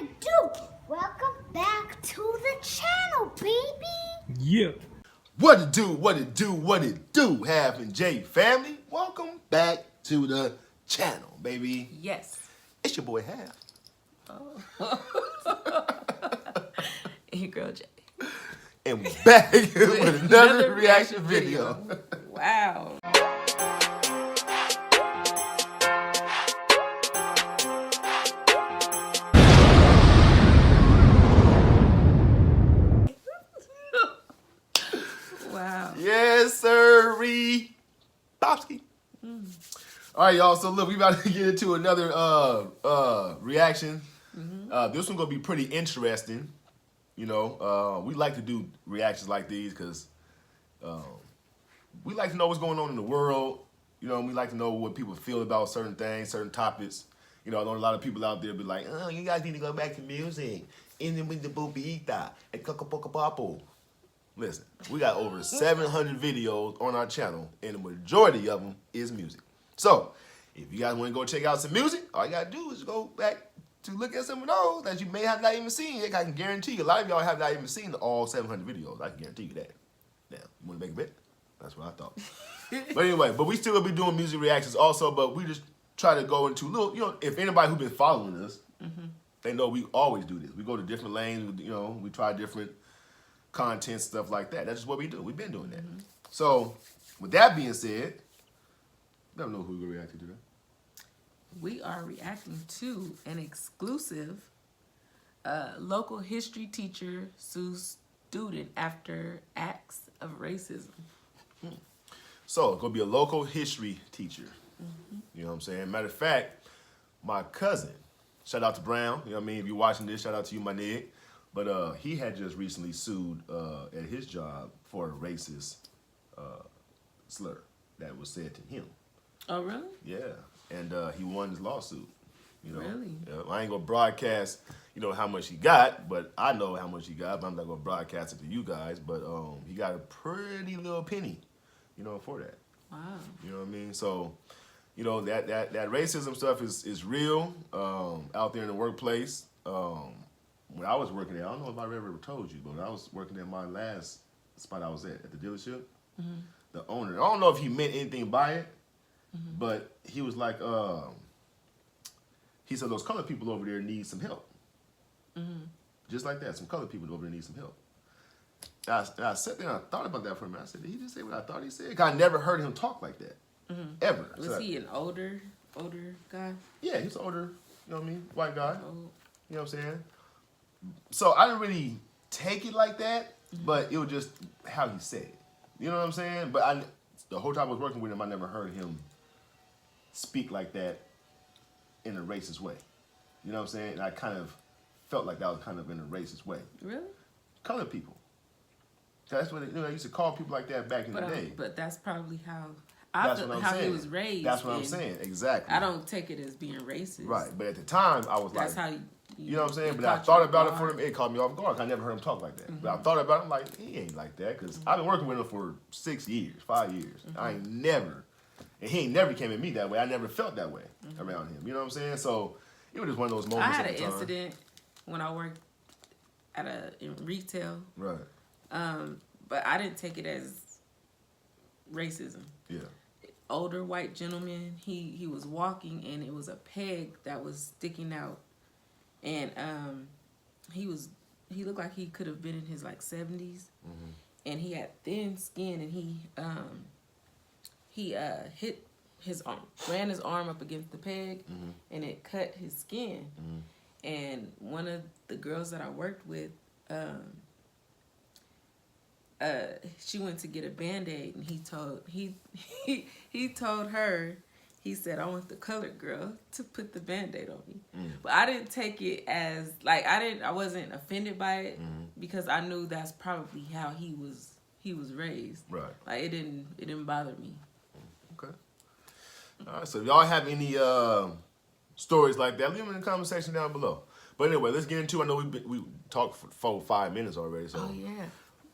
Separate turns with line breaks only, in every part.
what it do? Welcome back to the channel, baby.
Yeah.
What it do, what it do, what it do, Half and J family. Welcome back to the channel, baby.
Yes.
It's your boy Half.
Your girl Jay.
And we're back with another reaction video.
Wow. Wow.
Yes, sirree. Bobski. All right, y'all. So look, we about to get into another reaction. This one's gonna be pretty interesting. You know, we like to do reactions like these because we like to know what's going on in the world. You know, we like to know what people feel about certain things, certain topics. You know, I know a lot of people out there be like, oh, you guys need to go back to music. In the with the boobiita and coca-poca-papo. Listen, we got over 700 videos on our channel, and the majority of them is music. So, if you guys want to go check out some music, all you got to do is go back to look at some of those that you may have not even seen yet. I can guarantee you, a lot of y'all have not even seen all 700 videos. I can guarantee you that. Now, you want to make a bet? That's what I thought. But anyway, we still will be doing music reactions also, but we just try to go into little, you know, if anybody who's been following us, they know we always do this. We go to different lanes, you know, we try different content, stuff like that. That's just what we do. We've been doing that. So, with that being said, I don't know who we're going to react to today.
We are reacting to an exclusive local history teacher sues student after acts of racism.
So, it's going to be a local history teacher. You know what I'm saying? Matter of fact, my cousin, shout out to Brown, you know what I mean? If you're watching this, shout out to you, my nigga. But he had just recently sued at his job for a racist slur that was said to him.
Oh, really?
Yeah, and he won his lawsuit. You know,
Really?
I ain't gonna broadcast, you know, how much he got, but I know how much he got. But I'm not gonna broadcast it to you guys. But he got a pretty little penny, you know, for that.
Wow.
You know what I mean? So, you know, that racism stuff is real out there in the workplace. When I was working there, I don't know if I ever told you, but when I was working at my last spot I was at the dealership, the owner, I don't know if he meant anything by it, but he was like, he said those colored people over there need some help. Just like that, some colored people over there need some help. I sat there and I thought about that for a minute. I said, did he just say what I thought he said? 'Cause I never heard him talk like that, ever.
Was he an older guy?
Yeah, he's an older, you know what I mean, white guy.
Old.
You know what I'm saying? So I didn't really take it like that, but it was just how he said it. You know what I'm saying? But the whole time I was working with him, I never heard him speak like that in a racist way. You know what I'm saying? And I kind of felt like that was kind of in a racist way.
Really?
Colored people. That's what I used to call people like that back in the day.
But that's probably how
Saying.
he was raised.
That's what I'm saying. Exactly.
I don't take it as being racist.
Right. But at the time, I was
That's
like,
how
you know what I'm saying? But I
caught
thought
you
about it
off
for
guard.
him. It caught me off guard. I never heard him talk like that. But I thought about it. I'm like, he ain't like that. Because I've been working with him for 6 years, 5 years. I ain't never, and he ain't never came at me that way. I never felt that way around him. You know what I'm saying? So it was just one of those moments.
I had an incident when I worked in retail.
Right.
But I didn't take it as racism.
Yeah.
Older white gentleman, he was walking and it was a peg that was sticking out, and he looked like he could have been in his like 70s, and he had thin skin, and he hit his arm, ran his arm up against the peg, and it cut his skin, and one of the girls that I worked with, she went to get a Band-Aid, and he told her, he said, I want the colored girl to put the Band-Aid on me. But I didn't take it as, like, I wasn't offended by it, because I knew that's probably how he was raised.
Right.
Like, it didn't bother me.
Okay. All right. So if y'all have any stories like that, leave them in the comment section down below. But anyway, let's get into it. I know we talked for 4 or 5 minutes already. So.
Oh, yeah.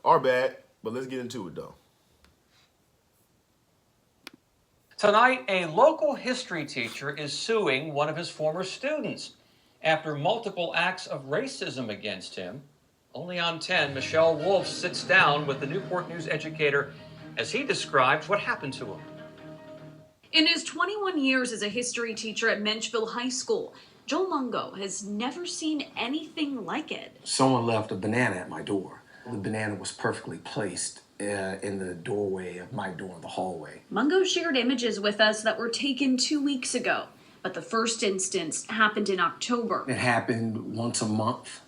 Our bad, but let's get into it, though.
Tonight, a local history teacher is suing one of his former students.
after multiple acts of racism against him. Only on 10, Michelle Wolf sits down with the Newport News educator as he describes what happened to him.
In his 21 years as a history teacher at Menchville High School, Joe Mungo has never seen anything like it.
Someone left a banana at my door. The banana was perfectly placed in the doorway of my door, the hallway.
Mungo shared images with us that were taken 2 weeks ago, but the first instance happened in October.
It happened once a month,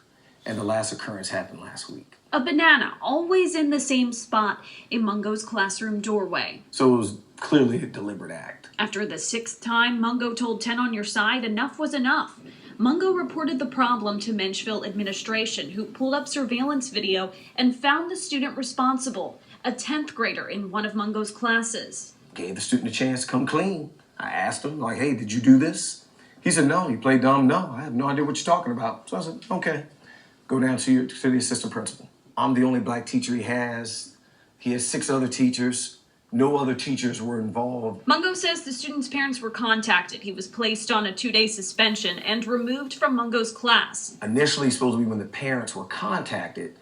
and the last occurrence happened last week.
A banana always in the same spot in Mungo's classroom doorway.
So it was clearly a deliberate act.
After the 6th time, Mungo told 10 on Your Side enough was enough. Mungo reported the problem to Menchville administration, who pulled up surveillance video and found the student responsible, a 10th grader in one of Mungo's classes.
Gave the student a chance to come clean. I asked him, like, hey, did you do this? He said, no. You played dumb? No, I have no idea what you're talking about. So I said, okay. Go down to the assistant principal. I'm the only black teacher he has. He has 6 other teachers. No other teachers were involved.
Mungo says the student's parents were contacted. He was placed on a 2-day suspension and removed from Mungo's class.
Initially, supposed to be when the parents were contacted,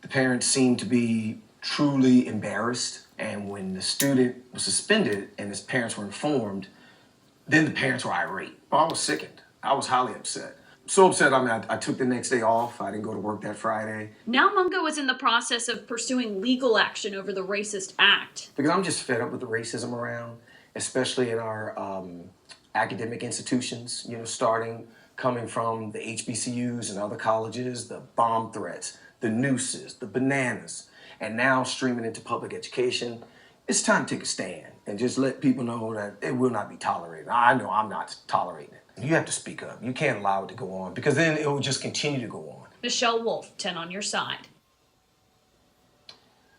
the parents seemed to be truly embarrassed. And when the student was suspended and his parents were informed, then the parents were irate. Well, I was sickened. I was highly upset. So upset, I took the next day off. I didn't go to work that Friday.
Now Mungo is in the process of pursuing legal action over the racist act.
Because I'm just fed up with the racism around, especially in our academic institutions, coming from the HBCUs and other colleges, the bomb threats, the nooses, the bananas, and now streaming into public education. It's time to take a stand and just let people know that it will not be tolerated. I know I'm not tolerating it. You have to speak up. You can't allow it to go on because then it will just continue to go on.
Michelle Wolf, 10 on Your Side.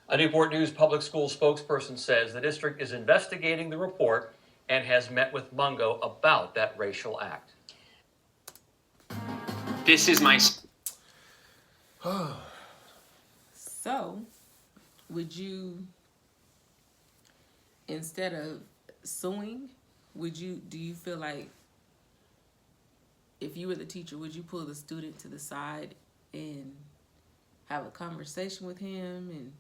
A Newport News public school spokesperson says the district is investigating the report and has met with Mungo about that racial act.
This is my...
So, would you, instead of suing, do you feel like if you were the teacher, would you pull the student to the side and have a conversation with him and,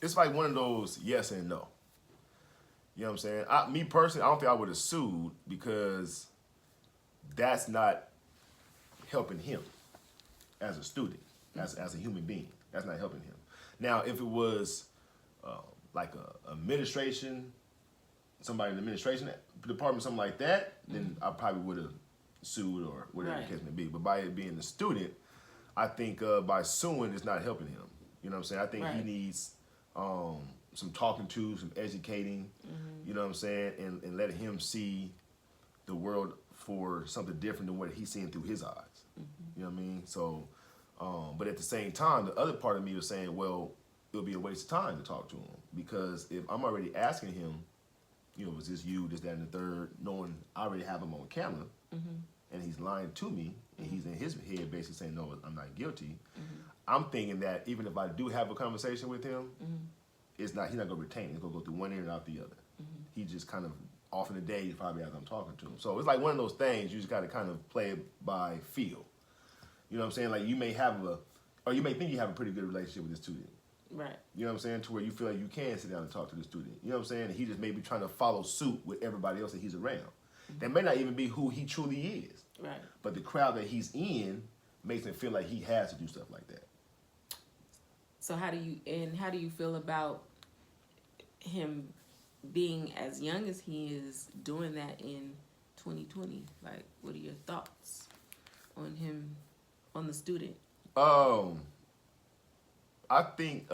It's like one of those yes and no. You know what I'm saying? Me personally, I don't think I would have sued because that's not helping him as a student, as a human being. That's not helping him. Now, if it was like a administration, somebody in the administration department, something like that, then I probably would have sued or whatever the case may be. But by it being the student, I think by suing, it's not helping him. You know what I'm saying? I think he needs some talking to, some educating, you know what I'm saying, and letting him see the world for something different than what he's seeing through his eyes. You know what I mean? So, but at the same time, the other part of me was saying, well, it'll be a waste of time to talk to him because if I'm already asking him, was this you, this, that, and the third, knowing I already have him on camera, and he's lying to me, and he's in his head basically saying, no, I'm not guilty. I'm thinking that even if I do have a conversation with him, he's not going to retain it. He's going to go through one ear and out the other. He just kind of off in the day probably as I'm talking to him. So it's like one of those things you just got to kind of play it by feel. You know what I'm saying? Like you may think you have a pretty good relationship with this student.
right?
You know what I'm saying? To where you feel like you can sit down and talk to the student. You know what I'm saying? And he just may be trying to follow suit with everybody else that he's around. That may not even be who he truly is.
Right.
But the crowd that he's in makes him feel like he has to do stuff like that.
So how do you feel about him being as young as he is doing that in 2020? Like, what are your thoughts on him, on the student?
I think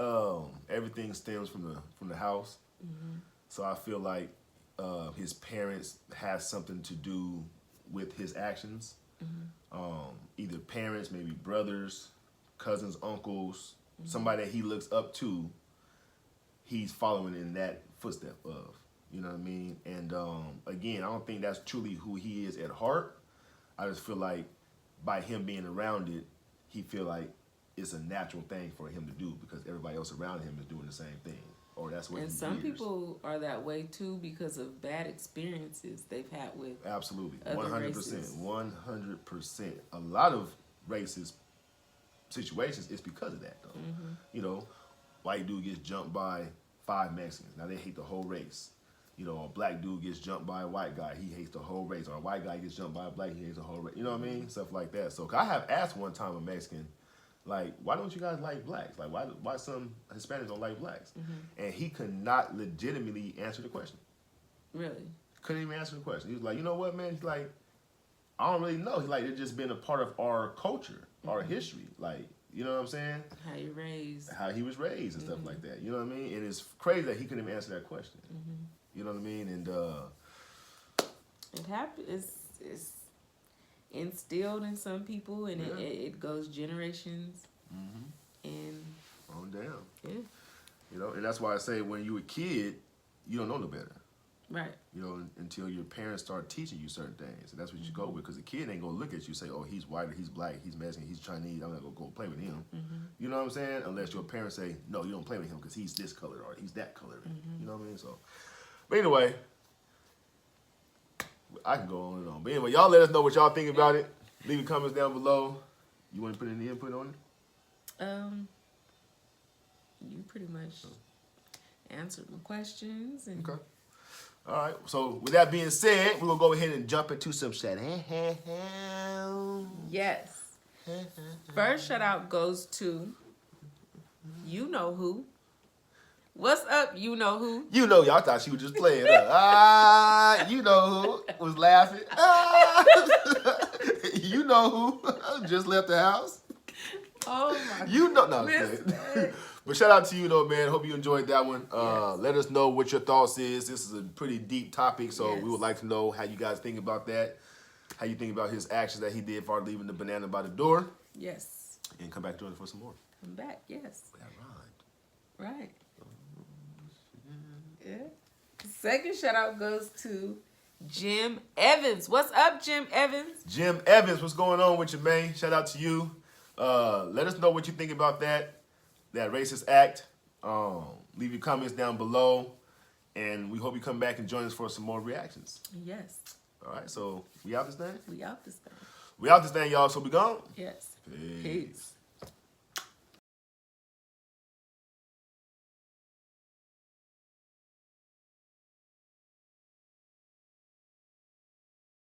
everything stems from the house. So I feel like his parents has something to do with his actions. Either parents, maybe brothers, cousins, uncles, somebody that he looks up to, he's following in that footstep of. You know what I mean? And again, I don't think that's truly who he is at heart. I just feel like by him being around it, he feel like it's a natural thing for him to do because everybody else around him is doing the same thing. or that's what
And
he
some
hears.
people are that way too because of bad experiences they've had with
Absolutely,
other
100%,
races.
100%. A lot of racist situations is because of that, though. You know, white dude gets jumped by 5 Mexicans. Now they hate the whole race. You know, a black dude gets jumped by a white guy. He hates the whole race. Or a white guy gets jumped by a black. He hates the whole race. You know what I mean? Stuff like that. So I have asked one time a Mexican, like, why don't you guys like blacks? Like, why some Hispanics don't like blacks? And he could not legitimately answer the question.
really.
Couldn't even answer the question. He was like, you know what, man? He's like, I don't really know. He's like, it's just been a part of our culture, our history. Like, you know what I'm saying?
How you raised.
How he was raised and stuff like that. You know what I mean? And it's crazy that he couldn't even answer that question. You know what I mean? And
It happens. It's instilled in some people, and it goes generations. And
on down.
yeah,
You know, and that's why I say when you a kid, you don't know no better.
right.
You know, until your parents start teaching you certain things. And that's what you go with. Because the kid ain't going to look at you and say, oh, he's white or he's black, he's Mexican, he's Chinese, I'm not going to go play with him. You know what I'm saying? Unless your parents say, no, you don't play with him because he's this color or he's that color. You know what I mean? So, but anyway, I can go on and on. But anyway, y'all let us know what y'all think about it. Leave your comments down below. You want to put any input on it?
You pretty much answered my questions. And
Okay. All right. So with that being said, we're gonna go ahead and jump into some shit.
yes. First shout out goes to you know who. What's up, you know who?
You know, y'all thought she was just playing. You know who was laughing. You know who just left the house.
Oh my
You know, no.
Mistake.
But shout out to you though, man. Hope you enjoyed that one.
Yes.
Let us know what your thoughts is. This is a pretty deep topic, so
Yes.
we would like to know how you guys think about that. How you think about his actions that he did for leaving the banana by the door.
Yes.
And come back to join us for some more.
I'm back, yes.
That rhymed.
Right. Yeah. Second shout out goes to Jim Evans. What's up, Jim Evans?
Jim Evans, what's going on with you, man? Shout out to you. Let us know what you think about that racist act. Leave your comments down below, and we hope you come back and join us for some more reactions.
Yes.
All right, so we out this thing?
We out this thing.
We out this thing, y'all, so we gone?
Yes.
Peace.
Peace.